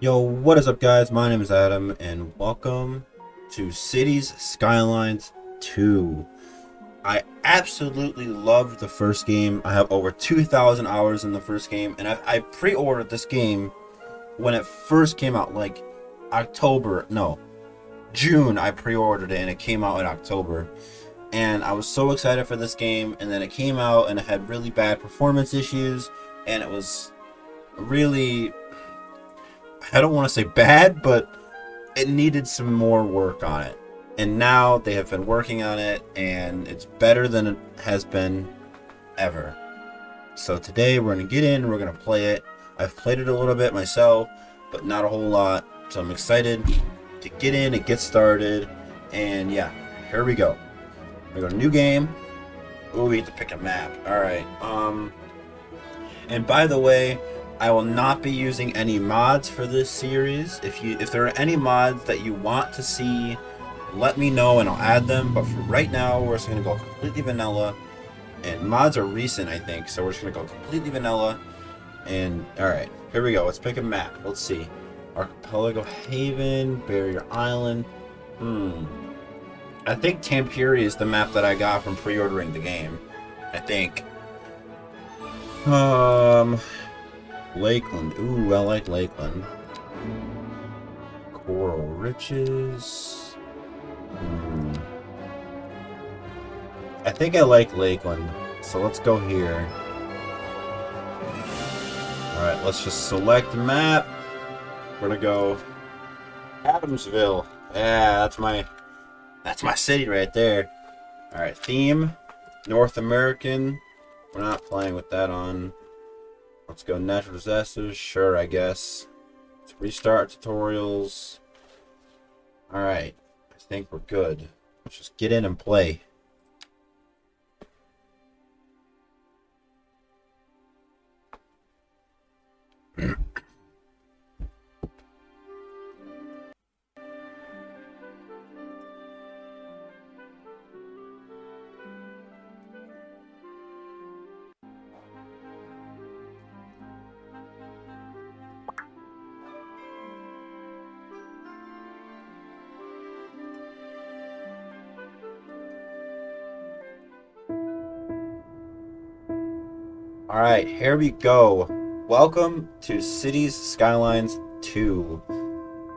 Yo, what is up, guys? My name is Adam, and welcome to Cities Skylines 2. I absolutely loved the first game. I have over 2,000 hours in the first game, and I pre-ordered this game when it first came out, like June. I pre-ordered it, and it came out in October. And I was so excited for this game, and then it came out, and it had really bad performance issues, and it was really, I don't want to say bad, but it needed some more work on it. And now they have been working on it, and it's better than it has been ever. So today we're going to get in, we're going to play it. I've played it a little bit myself, but not a whole lot. So I'm excited to get in and get started. And yeah, here we go. We go to new game. Ooh, we get to pick a map. Alright. And by the way, I will not be using any mods for this series. If there are any mods that you want to see, let me know and I'll add them. But for right now, we're just gonna go completely vanilla. And mods are recent, I think, so we're just gonna go completely vanilla. And alright, here we go. Let's pick a map. Let's see. Archipelago Haven, Barrier Island. I think Tampere is the map that I got from pre-ordering the game. I think. Lakeland. Ooh, I like Lakeland. Coral Riches. I think I like Lakeland. So let's go here. Alright, let's just select the map. We're gonna go Adamsville. Yeah, that's my city right there. Alright, theme. North American. We're not playing with that on. Let's go natural disasters. Sure, I guess. Let's restart tutorials. Alright. I think we're good. Let's just get in and play. Alright, here we go. Welcome to Cities Skylines 2.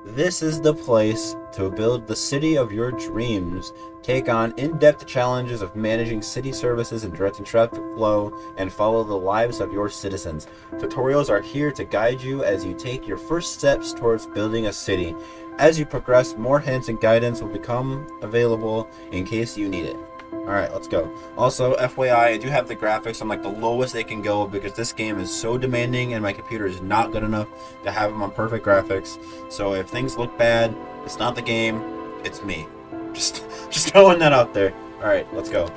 This is the place to build the city of your dreams. Take on in-depth challenges of managing city services and directing traffic flow, and follow the lives of your citizens. Tutorials are here to guide you as you take your first steps towards building a city. As you progress, more hints and guidance will become available in case you need it. Alright, let's go. Also, FYI, I do have the graphics on like the lowest they can go because this game is so demanding and my computer is not good enough to have them on perfect graphics. So if things look bad, it's not the game, it's me. Just throwing that out there. Alright, let's go.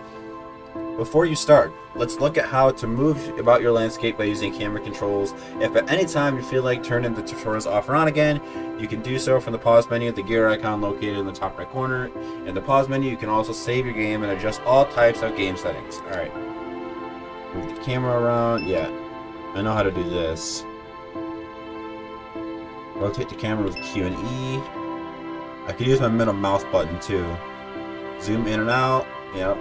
Before you start, let's look at how to move about your landscape by using camera controls. If at any time you feel like turning the tutorials off or on again, you can do so from the pause menu, the gear icon located in the top right corner. In the pause menu, you can also save your game and adjust all types of game settings. Alright. Move the camera around. Yeah, I know how to do this. Rotate the camera with Q and E. I could use my middle mouse button too. Zoom in and out. Yep.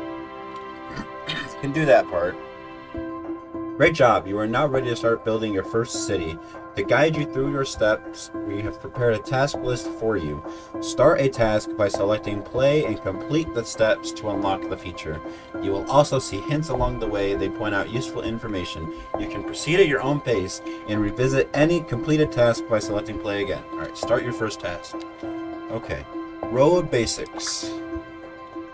Can do that part. Great job, you are now ready to start building your first city. To guide you through your steps, we have prepared a task list for you. Start a task by selecting play and complete the steps to unlock the feature. You will also see hints along the way. They point out useful information. You can proceed at your own pace and revisit any completed task by selecting play again. Alright, start your first task. Okay, road basics.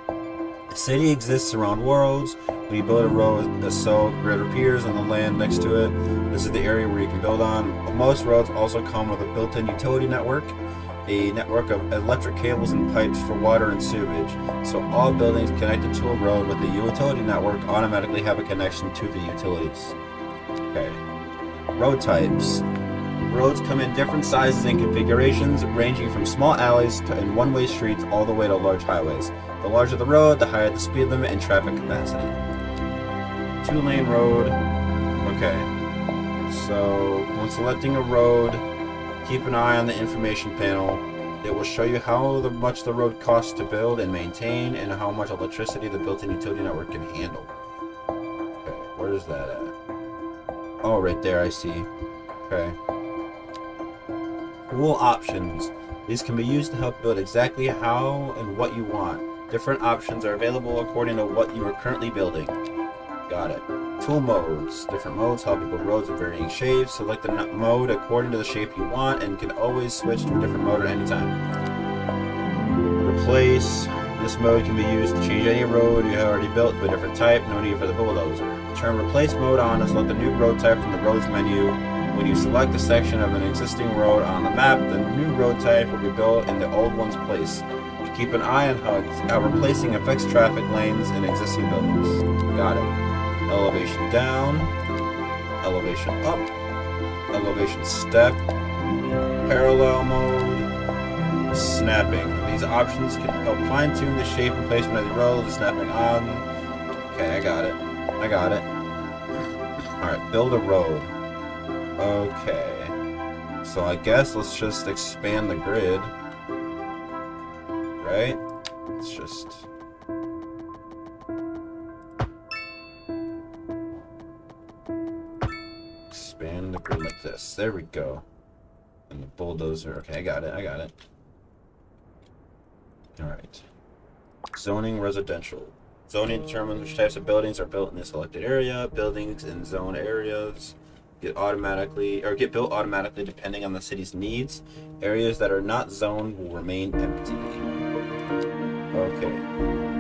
The city exists around worlds. When you build a road, so grid appears on the land next to it. This is the area where you can build on. Most roads also come with a built-in utility network, a network of electric cables and pipes for water and sewage. So all buildings connected to a road with a utility network automatically have a connection to the utilities. Okay. Road types. Roads come in different sizes and configurations, ranging from small alleys and one-way streets all the way to large highways. The larger the road, the higher the speed limit and traffic capacity. Two-lane road. Okay. So, when selecting a road, Keep an eye on the information panel. It will show you how much the road costs to build and maintain, and how much electricity the built-in utility network can handle. Okay, where is that at? Oh, right there, I see. Okay. Tool options. These can be used to help build exactly how and what you want. Different options are available according to what you are currently building. Got it. Tool modes. Different modes help you build roads of varying shapes. Select the mode according to the shape you want and can always switch to a different mode at any time. Replace. This mode can be used to change any road you have already built to a different type. No need for the bulldozer. Turn replace mode on and select the new road type from the roads menu. When you select a section of an existing road on the map, the new road type will be built in the old one's place. Keep an eye on how replacing affects traffic lanes in existing buildings. Got it. Elevation down, elevation up, elevation step, parallel mode, snapping. These options can help fine-tune the shape and placement of the road. The snapping on. Okay, I got it. Alright, build a road. Okay. So I guess let's just expand the grid. Right? Let's just... expand the grid like this. There we go. And the bulldozer. Okay, I got it. Alright. Zoning residential. Zoning determines which types of buildings are built in the selected area. Buildings in zone areas get built automatically depending on the city's needs. Areas that are not zoned will remain empty. Okay.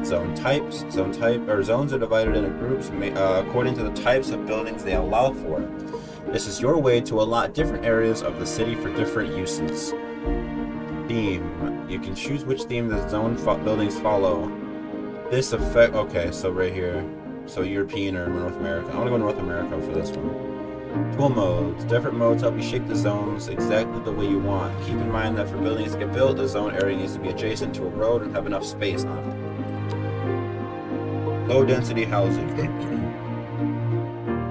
Zone types. Zones are divided into groups according to the types of buildings they allow for. This is your way to allot different areas of the city for different uses. Theme. You can choose which theme the zone buildings follow. This effect. Okay, so right here. So European or North America. I want to go North America for this one. Tool modes. Different modes help you shape the zones exactly the way you want. Keep in mind that for buildings to get built, the zone area needs to be adjacent to a road and have enough space on it. Low density housing.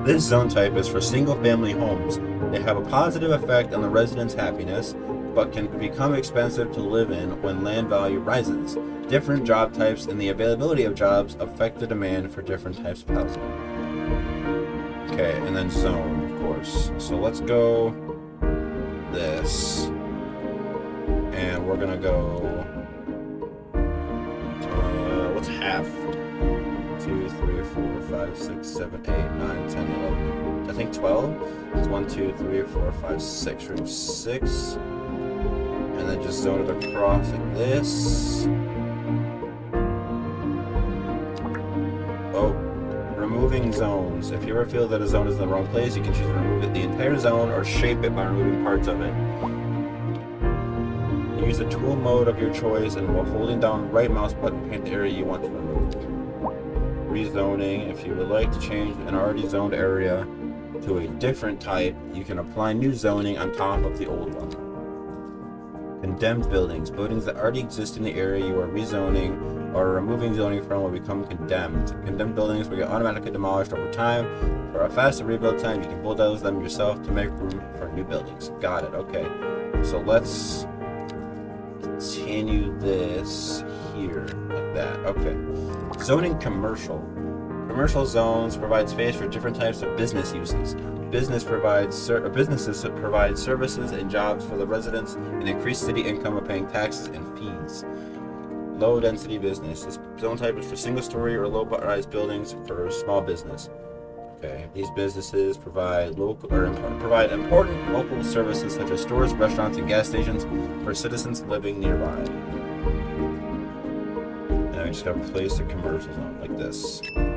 This zone type is for single-family homes. They have a positive effect on the residents' happiness, but can become expensive to live in when land value rises. Different job types and the availability of jobs affect the demand for different types of housing. Okay, and then zone, of course. So let's go this. And we're gonna go... what's half? 2, 3, 4, 5, 6, 7, 8, 9, 10, 11. I think 12. It's 1, 2, 3, 4, 5, 6. Room 6. And then just zone it across like this. Oh, removing zones. If you ever feel that a zone is in the wrong place, you can choose to remove the entire zone or shape it by removing parts of it. Use the tool mode of your choice, and while holding down the right mouse button, paint the area you want to remove. Rezoning. If you would like to change an already zoned area to a different type, you can apply new zoning on top of the old one. Condemned buildings. Buildings that already exist in the area you are rezoning or removing zoning from will become condemned. Condemned buildings will get automatically demolished over time. For a faster rebuild time, you can bulldoze them yourself to make room for new buildings. Got it. Okay. So let's continue this here like that. Okay. Zoning commercial. Commercial zones provide space for different types of business uses. Businesses provide services and jobs for the residents and increase city income by paying taxes and fees. Low density business. This zone type is for single story or low rise buildings for small business. Okay, these businesses provide important local services such as stores, restaurants, and gas stations for citizens living nearby. And I just gotta place a commercial zone like this. Here we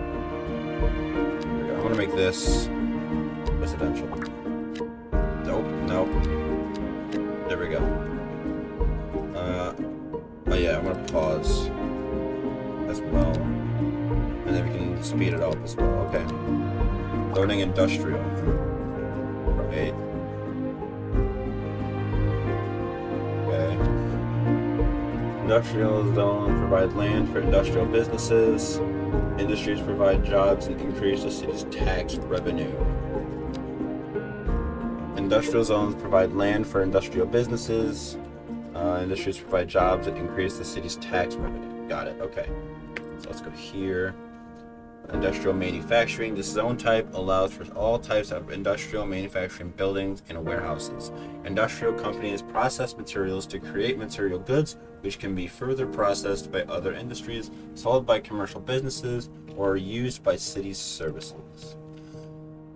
go. I'm gonna make this residential. Nope. There we go. Oh yeah, I'm gonna pause as well. And then we can speed it up as well. Okay. Loading industrial. Right. Okay. Industrial zones provide land for industrial businesses. Industries provide jobs and increase the city's tax revenue. Industrial zones provide land for industrial businesses. Industries provide jobs that increase the city's tax revenue. Got it. Okay. So let's go here. Industrial manufacturing. This zone type allows for all types of industrial manufacturing buildings and warehouses. Industrial companies process materials to create material goods, which can be further processed by other industries, sold by commercial businesses, or used by city services.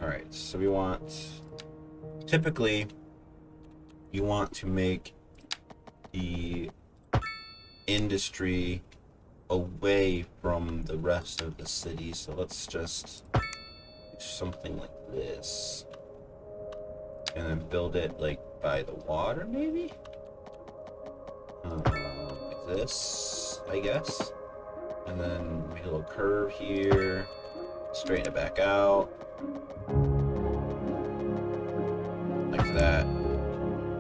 Alright, so we want... Typically, you want to make the industry away from the rest of the city, so let's just do something like this and then build it like by the water, maybe like this, I guess, and then make a little curve here, straighten it back out like that,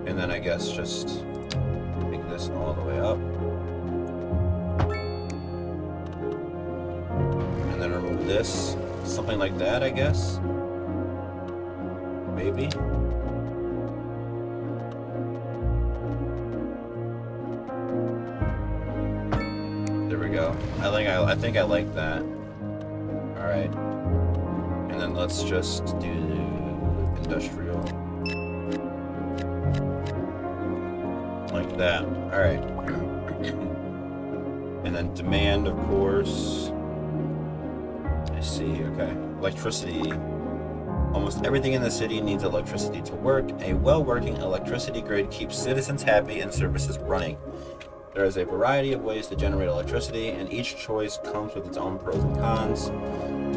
and then I guess just make this all the way up. And then remove this, something like that, I guess. Maybe. There we go. I think I like that. All right. And then let's just do industrial like that. All right. And then demand, of course. I see, okay. Electricity. Almost everything in the city needs electricity to work. A well-working electricity grid keeps citizens happy and services running. There is a variety of ways to generate electricity, and each choice comes with its own pros and cons.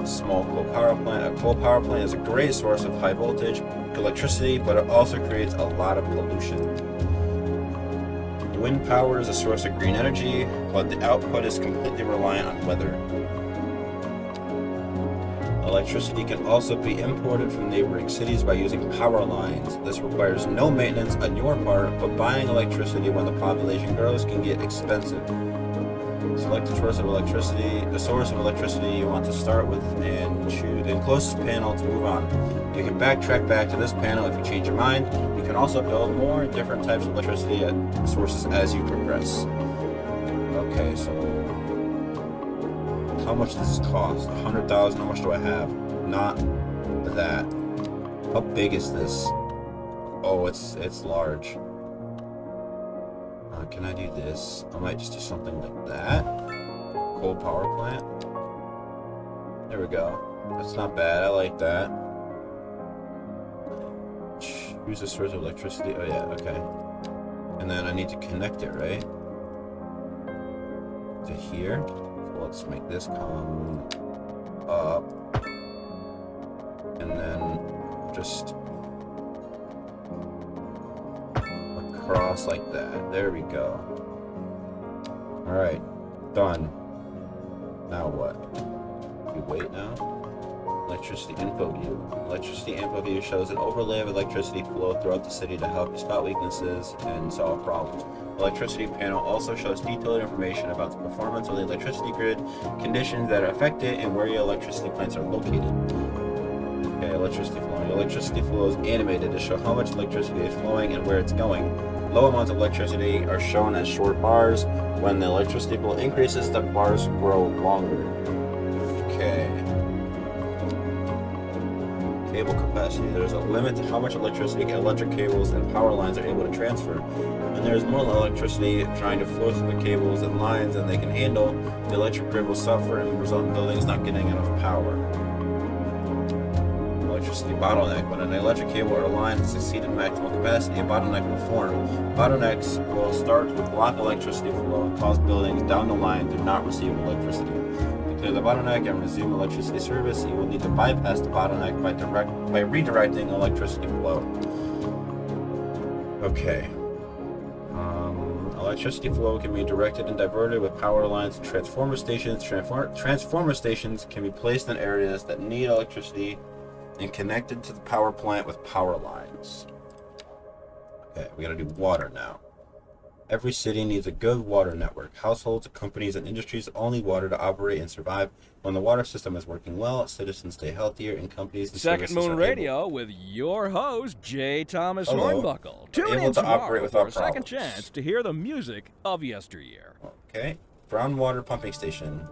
A small coal power plant. A coal power plant is a great source of high voltage electricity, but it also creates a lot of pollution. Wind power is a source of green energy, but the output is completely reliant on weather. Electricity can also be imported from neighboring cities by using power lines. This requires no maintenance on your part, but buying electricity when the population grows can get expensive. Select the source of electricity you want to start with and choose the closest panel to move on. You can backtrack back to this panel if you change your mind. You can also build more different types of electricity sources as you progress. Okay, so how much does this cost? 100,000. How much do I have? Not that. How big is this? Oh, it's large. Can I do this? I might just do something like that. Coal power plant. There we go. That's not bad. I like that. Choose a source of electricity. Oh yeah, okay. And then I need to connect it, right? To here. So let's make this come up. And then just across like that. There we go. Alright. Done. Now what? We wait now? Electricity info view. Electricity info view shows an overlay of electricity flow throughout the city to help you spot weaknesses and solve problems. The electricity panel also shows detailed information about the performance of the electricity grid, conditions that affect it, and where your electricity plants are located. Okay, electricity flowing. Electricity flow is animated to show how much electricity is flowing and where it's going. Low amounts of electricity are shown as short bars. When the electricity flow increases, the bars grow longer. Okay. Cable capacity. There's a limit to how much electricity electric cables and power lines are able to transfer. When there's more electricity trying to flow through the cables and lines than they can handle, the electric grid will suffer and result in buildings not getting enough power. Electricity bottleneck. When an electric cable or line has exceeded maximum capacity, a bottleneck will form. Bottlenecks will start to block electricity flow and cause buildings down the line to not receive electricity. To clear the bottleneck and resume electricity service, you will need to bypass the bottleneck by redirecting electricity flow. Okay. Electricity flow can be directed and diverted with power lines and transformer stations. Transformer stations can be placed in areas that need electricity and connected to the power plant with power lines. Okay, we gotta do water now. Every city needs a good water network. Households, companies, and industries all need water to operate and survive. When the water system is working well, citizens stay healthier, and companies and Second services Moon are able, Radio with your host, J. Thomas hello, Hornbuckle. are Tune able in to operate tomorrow for without a second problems. chance to hear the music of yesteryear. Okay. Groundwater pumping station.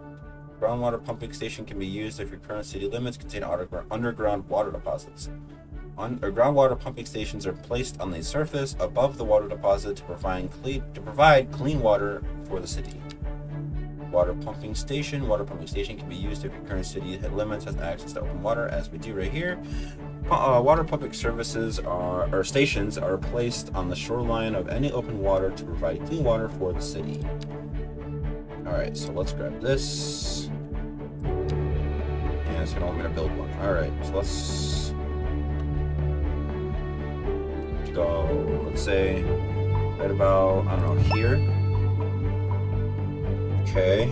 Groundwater pumping station can be used if your current city limits contain underground water deposits. Groundwater pumping stations are placed on the surface above the water deposit to provide clean water for the city. Water pumping station. Water pumping station can be used if your current city limits has access to open water, as we do right here. Water pumping services or stations are placed on the shoreline of any open water to provide clean water for the city. Alright, so let's grab this. And it's gonna want me to build one. Alright, so let's go, let's say, right about, I don't know, here. Okay.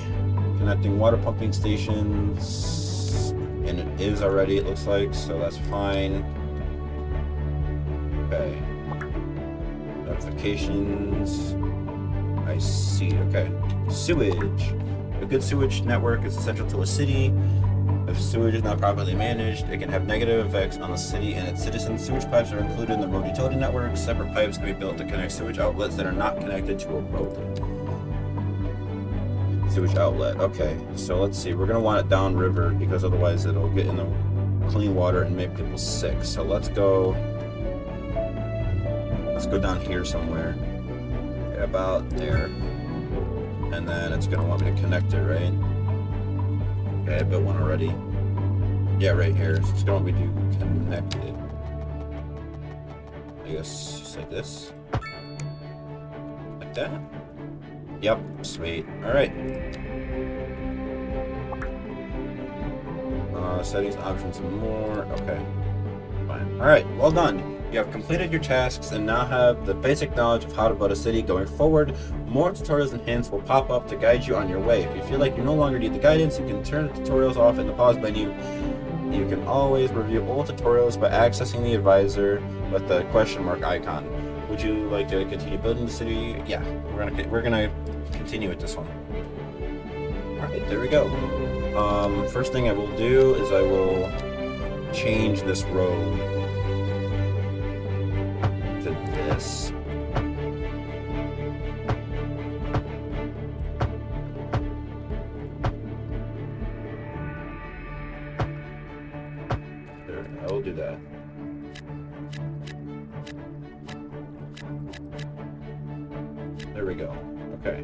Connecting water pumping stations. And it is already, it looks like, so that's fine. Okay. Notifications. I see, okay. Sewage. A good sewage network is essential to a city. If sewage is not properly managed, it can have negative effects on the city and its citizens. Sewage pipes are included in the road utility network. Separate pipes can be built to connect sewage outlets that are not connected to a road. Sewage outlet. Okay, so let's see. We're going to want it downriver because otherwise it'll get in the clean water and make people sick. So let's go down here somewhere. Okay, about there. And then it's going to want me to connect it, right? Okay, I built one already. Yeah, right here. So it's going to want me to connect it. I guess just like this. Like that. Yep, sweet. Alright. Settings, options, and more. Okay. Fine. Alright, well done. You have completed your tasks and now have the basic knowledge of how to build a city. Going forward, more tutorials and hints will pop up to guide you on your way. If you feel like you no longer need the guidance, you can turn the tutorials off in the pause menu. You can always review old tutorials by accessing the advisor with the question mark icon. Would you like to continue building the city? Yeah, we're gonna continue with this one. All right, there we go. First thing I will do is I will change this road to this. There, I will do that. There we go. Okay.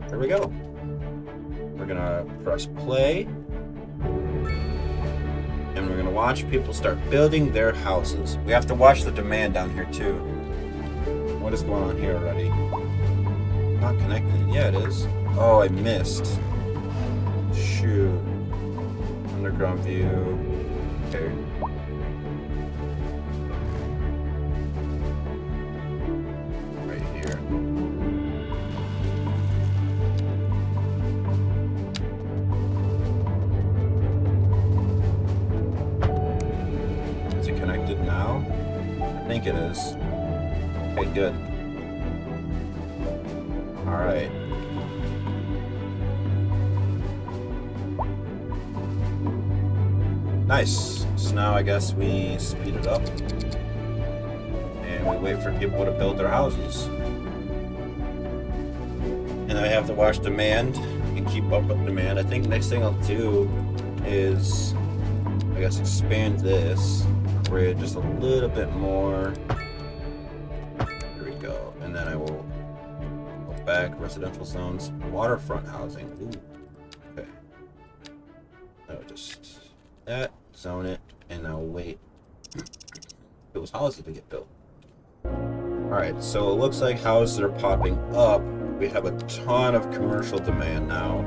There we go. We're gonna press play. And we're gonna watch people start building their houses. We have to watch the demand down here too. What is going on here already? Not connected. Yeah, it is. Oh, I missed. Shoot. Underground view. Okay. I think it is. Okay, good. Alright. Nice. So now I guess we speed it up. And we wait for people to build their houses. And I have to watch demand and keep up with demand. I think next thing I'll do is, I guess, expand this. Create just a little bit more. There we go. And then I will go back. Residential zones, waterfront housing. Ooh. Okay. No, just that. Zone it, and now wait those houses to get built. All right. So it looks like houses are popping up. We have a ton of commercial demand now.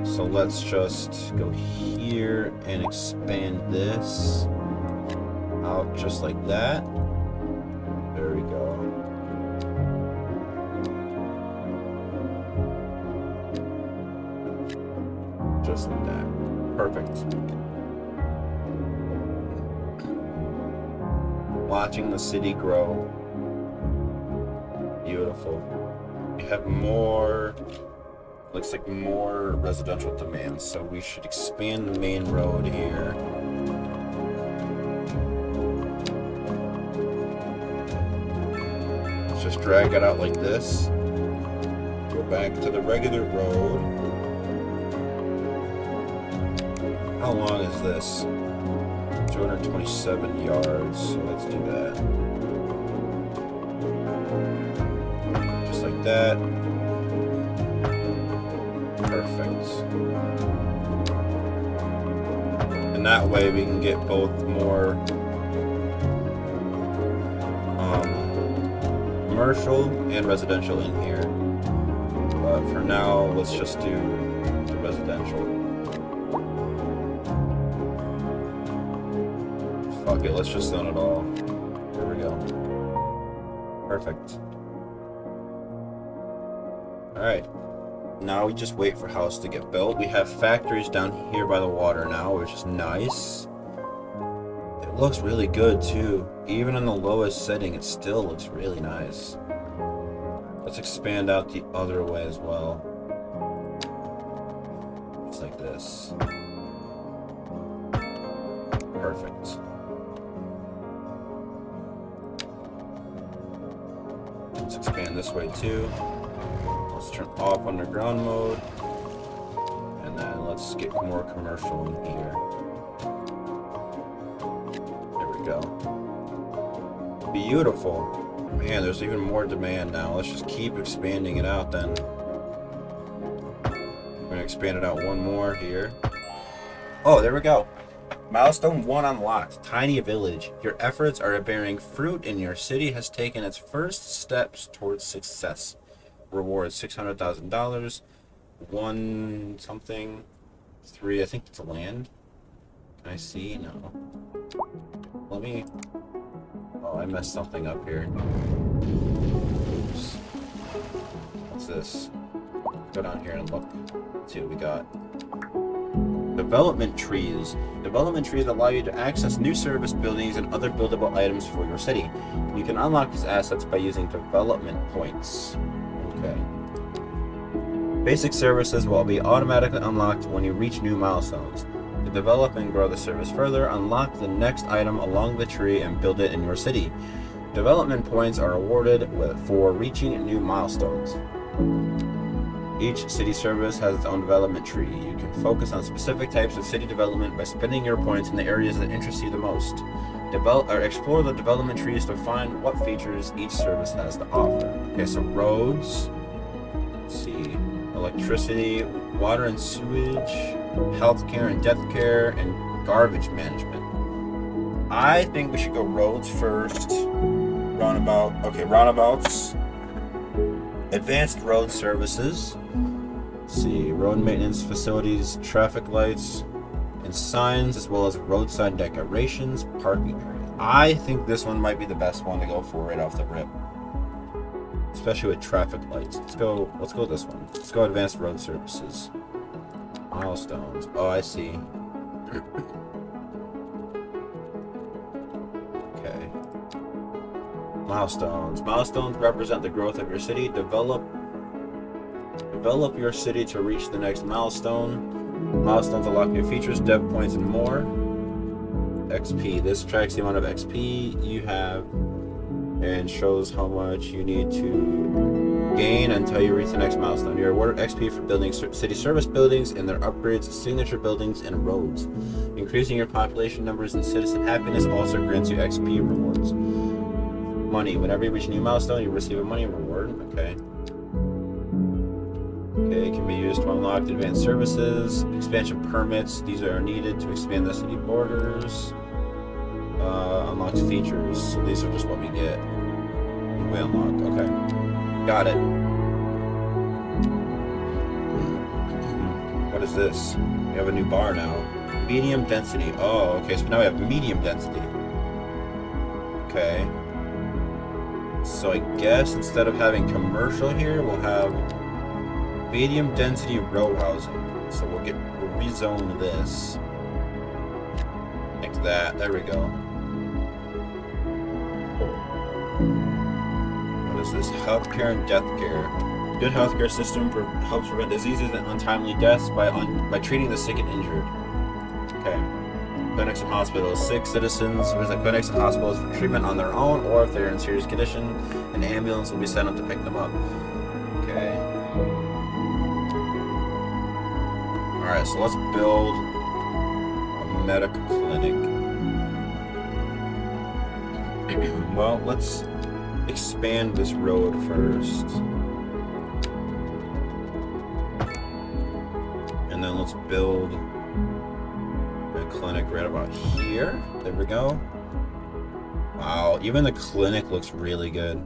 So let's just go here and expand this. Out just like that. There we go. Just like that. Perfect. Watching the city grow. Beautiful. We have more, looks like more residential demand, so we should expand the main road here. Let's just drag it out like this. Go back to the regular road. How long is this? 227 yards, so let's do that. Just like that. Perfect. And that way we can get both more commercial and residential in here. But for now, let's just do the residential. Fuck it, let's just zone it all. There we go. Perfect. Alright. Now we just wait for house to get built. We have factories down here by the water now, which is nice. It looks really good too. Even in the lowest setting, it still looks really nice. Let's expand out the other way as well. Just like this. Perfect. Let's expand this way too. Let's turn off underground mode. And then let's get more commercial in here. There we go. Beautiful. Man, there's even more demand now. Let's just keep expanding it out then. We're gonna expand it out one more here. Oh, there we go. Milestone 1 unlocked. Tiny village. Your efforts are bearing fruit and your city has taken its first steps towards success. Reward $600,000. 1 something. 3, I think it's land. Can I see? No. Let me... Oh, I messed something up here. Oops. What's this? Go down here and look. Let's see what we got. Development trees. Development trees allow you to access new service buildings and other buildable items for your city. You can unlock these assets by using development points. Okay. Basic services will be automatically unlocked when you reach new milestones. To develop and grow the service further, unlock the next item along the tree and build it in your city. Development points are awarded for reaching new milestones. Each city service has its own development tree. You can focus on specific types of city development by spending your points in the areas that interest you the most. Explore the development trees to find what features each service has to offer. Okay, so roads, let's see, electricity, water and sewage, healthcare and death care, and garbage management. I think we should go roads first. Roundabouts. Advanced road services. Let's see, road maintenance facilities, traffic lights, and signs, as well as roadside decorations, parking areas. I think this one might be the best one to go for right off the rip. Especially with traffic lights. Let's go with this one. Let's go advanced road services. Milestones. Oh, I see. Okay. Milestones. Milestones represent the growth of your city. Develop your city to reach the next milestone. Milestones unlock new features, dev points, and more. XP. This tracks the amount of XP you have and shows how much you need to gain until you reach the next milestone. You're awarded XP for building city service buildings and their upgrades, signature buildings, and roads. Increasing your population numbers and citizen happiness also grants you XP rewards. Money. Whenever you reach a new milestone, you receive a money reward. Okay. It can be used to unlock the advanced services, expansion permits. These are needed to expand the city borders. Unlocked features. So these are just what we get. We unlock. Okay. Got it. What is this? We have a new bar now. Medium density. Oh, okay. So now we have medium density. Okay. So I guess instead of having commercial here, we'll have medium density row housing. So we'll rezone this like that. There we go. What This is healthcare and death care. Good healthcare system helps prevent diseases and untimely deaths by treating the sick and injured. Okay. Clinics and hospitals. Sick citizens visit clinics and hospitals for treatment on their own, or if they're in serious condition, an ambulance will be sent up to pick them up. Okay. Alright, so let's build a medical clinic. Well, let's expand this road first. And then let's build a clinic right about here. There we go. Wow, even the clinic looks really good.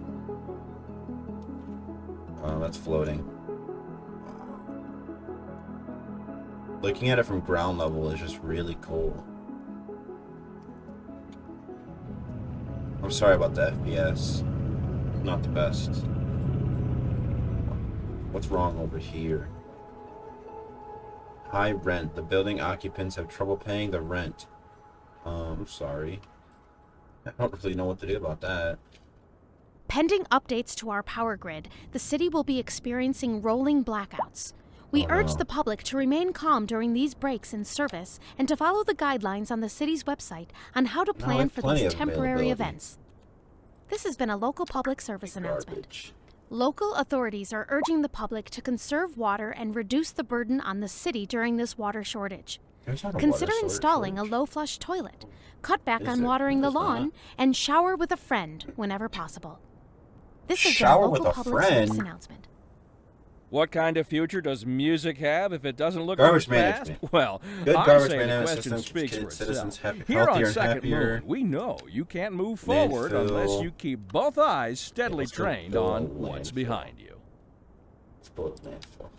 Oh, that's floating. Looking at it from ground level is just really cool. I'm sorry about the FPS. Not the best. What's wrong over here? High rent. The building occupants have trouble paying the rent. I'm sorry. I don't really know what to do about that. Pending updates to our power grid, the city will be experiencing rolling blackouts. We urge the public to remain calm during these breaks in service and to follow the guidelines on the city's website on how to plan for these temporary events. This has been a local public service announcement. Local authorities are urging the public to conserve water and reduce the burden on the city during this water shortage. Consider installing a low-flush toilet, cut back on watering the lawn, and shower with a friend whenever possible. This has been a local public service announcement. What kind of future does music have if it doesn't look Garbage like the past? management. Well, Good I garbage say the management question systems speaks keep for citizens itself. healthier Here on and Second happier. Moon, we know you can't move forward unless you keep both eyes steadily trained on what's behind you.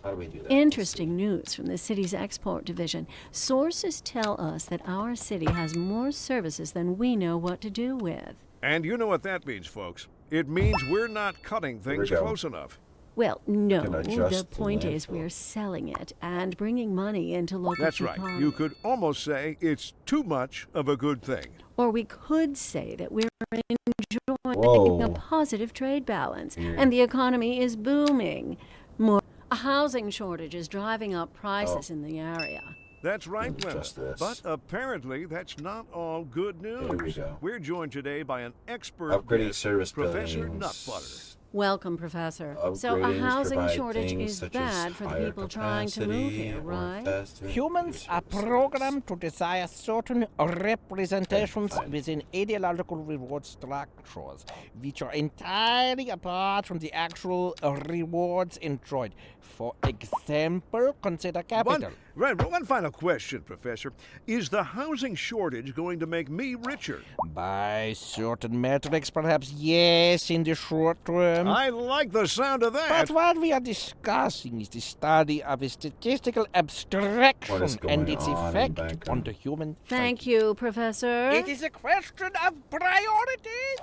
How do we do that? Interesting news from the city's export division. Sources tell us that our city has more services than we know what to do with. And you know what that means, folks. It means we're not cutting things close enough. Well, no. adjust The point the is landfill. we're selling it and bringing money into local That's right. supply. You could almost say it's too much of a good thing. Or we could say that we're enjoying Whoa. a positive trade balance Weird. and the economy is booming. A housing shortage is driving up prices in the area. That's right, Let me Glenna. adjust this. But apparently, that's not all good news. There we go. We're joined today by an expert Upgrading guest, service Professor buildings. Nutbutter. Welcome, Professor. So a Upgrading housing provide shortage things is such bad as for the higher people trying to move capacity here, or right? faster Humans are service. programmed to desire certain representations Fine. within ideological reward structures, which are entirely apart from the actual rewards enjoyed. For example, consider capital. One final question, Professor. Is the housing shortage going to make me richer? By certain metrics, perhaps yes, in the short term. I like the sound of that. But what we are discussing is the study of a statistical abstraction and its going on in the effect background? on the human Thank psyche. you, Professor. It is a question of priorities.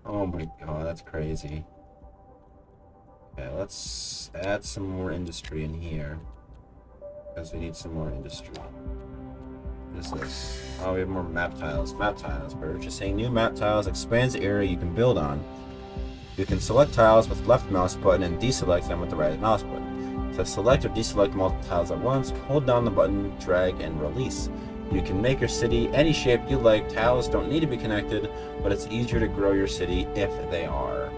Oh my god, that's crazy. Okay, let's add some more industry in here. Because we need some more industry. What is this? Oh, we have more map tiles. Map tiles. Purchasing new map tiles expands the area you can build on. You can select tiles with left mouse button and deselect them with the right mouse button. To select or deselect multiple tiles at once, hold down the button, drag, and release. You can make your city any shape you like. Tiles don't need to be connected, but it's easier to grow your city if they are.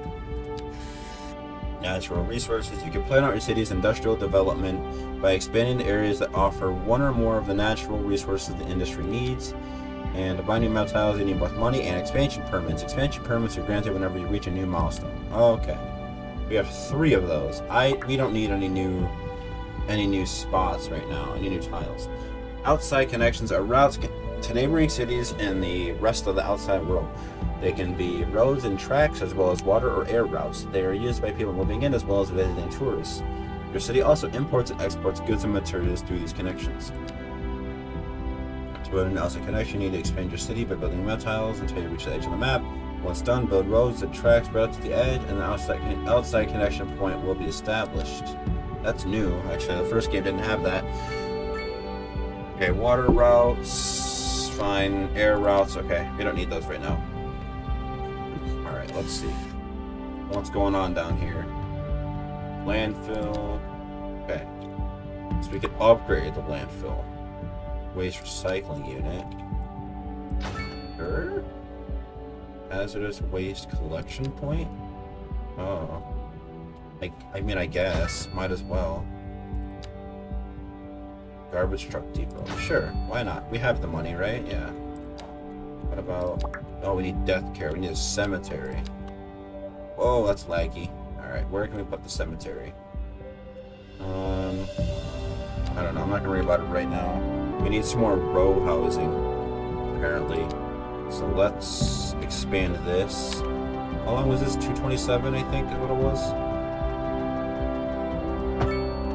Natural resources. You can plan out your city's industrial development by expanding the areas that offer one or more of the natural resources the industry needs. And to buy new map tiles, you need both money and expansion permits. Expansion permits are granted whenever you reach a new milestone. Okay. We have 3 of those. We don't need any new spots right now, any new tiles. Outside connections are routes to neighboring cities and the rest of the outside world. They can be roads and tracks as well as water or air routes. They are used by people moving in as well as visiting tourists. Your city also imports and exports goods and materials through these connections. To build an outside connection, you need to expand your city by building map tiles until you reach the edge of the map. Once done, build roads and tracks right up to the edge, and the outside connection point will be established. That's new. Actually, the first game didn't have that. Okay, water routes, fine. Air routes, okay. We don't need those right now. Alright, let's see. What's going on down here? Landfill. Okay. So we can upgrade the landfill. Waste recycling unit. Sure. Hazardous waste collection point? Oh. I mean, I guess. Might as well. Garbage truck depot. Sure. Why not? We have the money, right? Yeah. What about... Oh, we need death care. We need a cemetery. Whoa, that's laggy. Alright, where can we put the cemetery? I don't know. I'm not gonna worry about it right now. We need some more row housing, apparently. So let's expand this. How long was this? 227, I think, is what it was.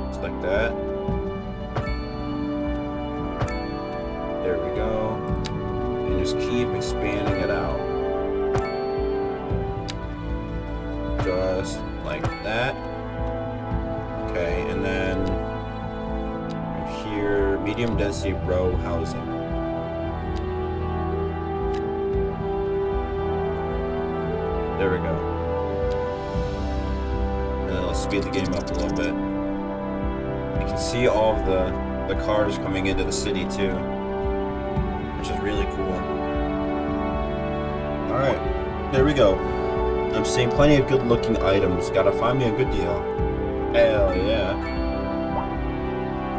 Just like that. There we go. And just keep expanding it out. Just like that. Okay, and then here, medium density row housing. There we go. And then let's speed the game up a little bit. You can see all of the cars coming into the city too, which is really cool. Alright, there we go. I'm seeing plenty of good looking items. Gotta find me a good deal. Hell yeah.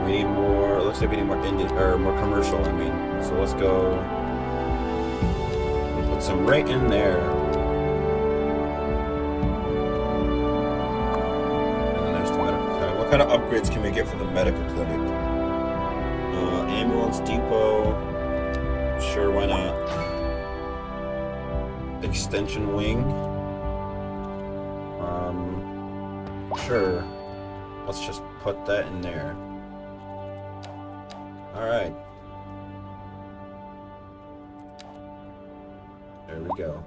We need more, it looks like we need more Indian, or more commercial, I mean. So let's go and put some right in there. And then there's the medical clinic. What kind of upgrades can we get for the medical clinic? Ambulance depot. Sure, why not? Extension wing. Sure. Let's just put that in there. Alright. There we go.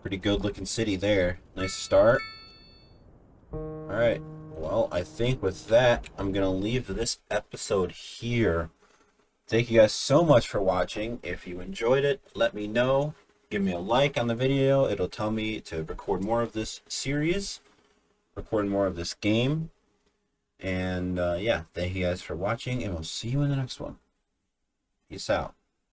Pretty good looking city there. Nice start. Alright. Well, I think with that, I'm going to leave this episode here. Thank you guys so much for watching. If you enjoyed it, let me know. Give me a like on the video. It'll tell me to record more of this series, record more of this game. And yeah, thank you guys for watching, and we'll see you in the next one. Peace out.